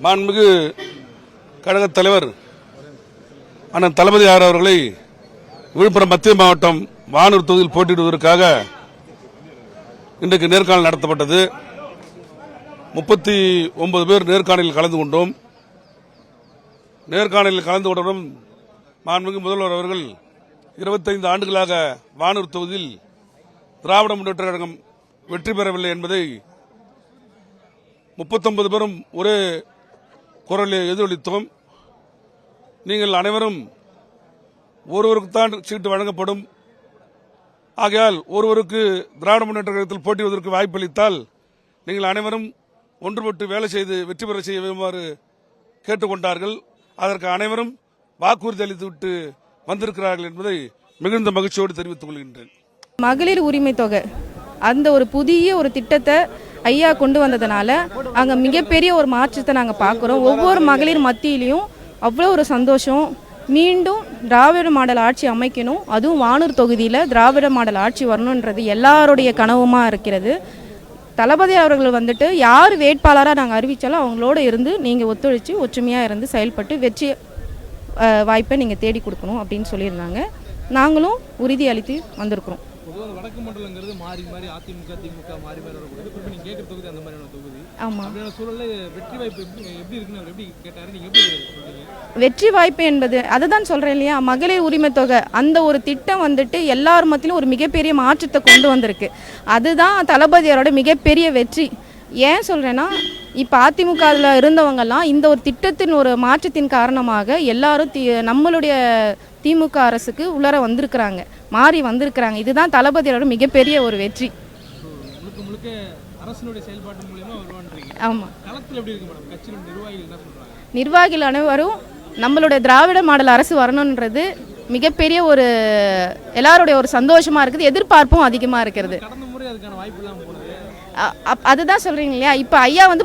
மாண்புமிகு கழக தலைவர் அண்ணன் தளபதி அவர்களை விழுப்புரம் மத்திய மாவட்டம் வானூர் தொகுதியில் போட்டியிடுவதற்காக இன்றைக்கு நேர்காணல் நடத்தப்பட்டது. 39 பேர் நேர்காணலில் கலந்து கொண்டோம். நேர்காணலில் கலந்து கொண்டவுடன் மாண்புமிகு முதல்வர் அவர்கள் 25 ஆண்டுகளாக வானூர் தொகுதியில் திராவிட முன்னேற்ற கழகம் வெற்றி பெறவில்லை என்பதை 39 பேரும் ஒரே குரலில் எதிரொலித்தோம். நீங்கள் அனைவரும் ஒருவருக்குத்தான் சீட்டு வழங்கப்படும், ஆகையால் ஒருவருக்கு திராவிட முன்னேற்ற கழகத்தில் போட்டியிடுவதற்கு வாய்ப்பளித்தால் நீங்கள் அனைவரும் ஒன்றுபட்டு வேலை செய்து வெற்றி பெற செய்ய வேண்டுமாறு கேட்டுக்கொண்டார்கள். அதற்கு அனைவரும் வாக்குறுதி அளித்துவிட்டு வந்திருக்கிறார்கள் என்பதை மிகுந்த மகிழ்ச்சியோடு தெரிவித்துக் கொள்கின்றேன். மகளிர் உரிமை தொகை அந்த ஒரு புதிய ஒரு திட்டத்தை ஐயா கொண்டு வந்ததுனால அங்கே மிகப்பெரிய ஒரு மாற்றத்தை நாங்கள் பார்க்குறோம். ஒவ்வொரு மகளிர் மத்தியிலையும் அவ்வளோ ஒரு சந்தோஷம். மீண்டும் திராவிட மாடல் ஆட்சி அமைக்கணும், அதுவும் வானூர் தொகுதியில் திராவிட மாடல் ஆட்சி வரணுன்றது எல்லாருடைய கனவுமாக இருக்கிறது. தளபதி அவர்கள் வந்துட்டு யார் வேட்பாளராக நாங்கள் அறிவித்தாலும் அவங்களோட இருந்து நீங்கள் ஒத்துழைச்சி ஒற்றுமையாக இருந்து செயல்பட்டு வெற்றி வாய்ப்பை நீங்கள் தேடி கொடுக்கணும் அப்படின்னு சொல்லியிருந்தாங்க. நாங்களும் உறுதி அளித்து வந்திருக்கிறோம். பொதுவாக வடக்கு மண்டலங்கிறது மாறி மாறி அதிமுக திமுக மாறி மாறி வரக்கூடாது. இப்போ நீங்கள் கேட்குற தொகுதி அந்த மாதிரியான தொகுதி. ஆமாம், அப்படியான சூழலில் வெற்றி வாய்ப்பு எப்படி இருக்குன்னு அவர் எப்படி கேட்டார், நீங்கள் எப்படி சொல்றீங்க? வெற்றி வாய்ப்பு என்பது அதை தான் சொல்கிறேன் இல்லையா, மகளிர் உரிமை தொகை அந்த ஒரு திட்டம் வந்துட்டு எல்லார் மத்தியிலும் ஒரு மிகப்பெரிய மாற்றத்தை கொண்டு வந்திருக்கு. அதுதான் தளபதியாரோட மிகப்பெரிய வெற்றி. ஏன் சொல்கிறேன்னா, இப்போ அதிமுகவில் இருந்தவங்கெல்லாம் இந்த ஒரு திட்டத்தின் ஒரு மாற்றத்தின் காரணமாக எல்லாரும் நம்மளுடைய திமுக அரசுக்கு உள்ளர வந்திருக்கிறாங்க, மாறி வந்திருக்கிறாங்க. இதுதான் தளபதியோட மிகப்பெரிய ஒரு வெற்றி. முழுக்க முழுக்க அரசினுடைய செயல்பாட்டு மூலமா வருவான்றீங்க. ஆமாம். களத்தில் எப்படி இருக்கு மேடம்? கட்சியின் நிர்வாகிகள் என்ன சொல்றாங்க? நிர்வாகிகள் அனைவரும் நம்மளுடைய திராவிட மாடல் அரசு வரணுன்றது மிகப்பெரிய ஒரு எல்லாருடைய ஒரு சந்தோஷமா இருக்குது, எதிர்பார்ப்பும் அதிகமாக இருக்கிறது. கடந்த முறை அதுக்கான வாய்ப்பு இல்லாமல் போனது. அதுதான் சொல்கிறீங்க இல்லையா, இப்போ ஐயா வந்து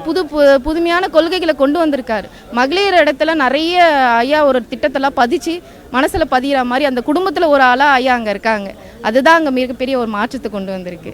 புதுமையான கொள்கைகளை கொண்டு வந்திருக்காரு. மகளிர் இடத்துல நிறைய ஐயா ஒரு திட்டத்தெல்லாம் பதிச்சு மனசில் பதிகிற மாதிரி அந்த குடும்பத்தில் ஒரு ஆளாக ஐயா அங்கே இருக்காங்க. அதுதான் அங்கே மிகப்பெரிய ஒரு மாற்றத்தை கொண்டு வந்திருக்கு.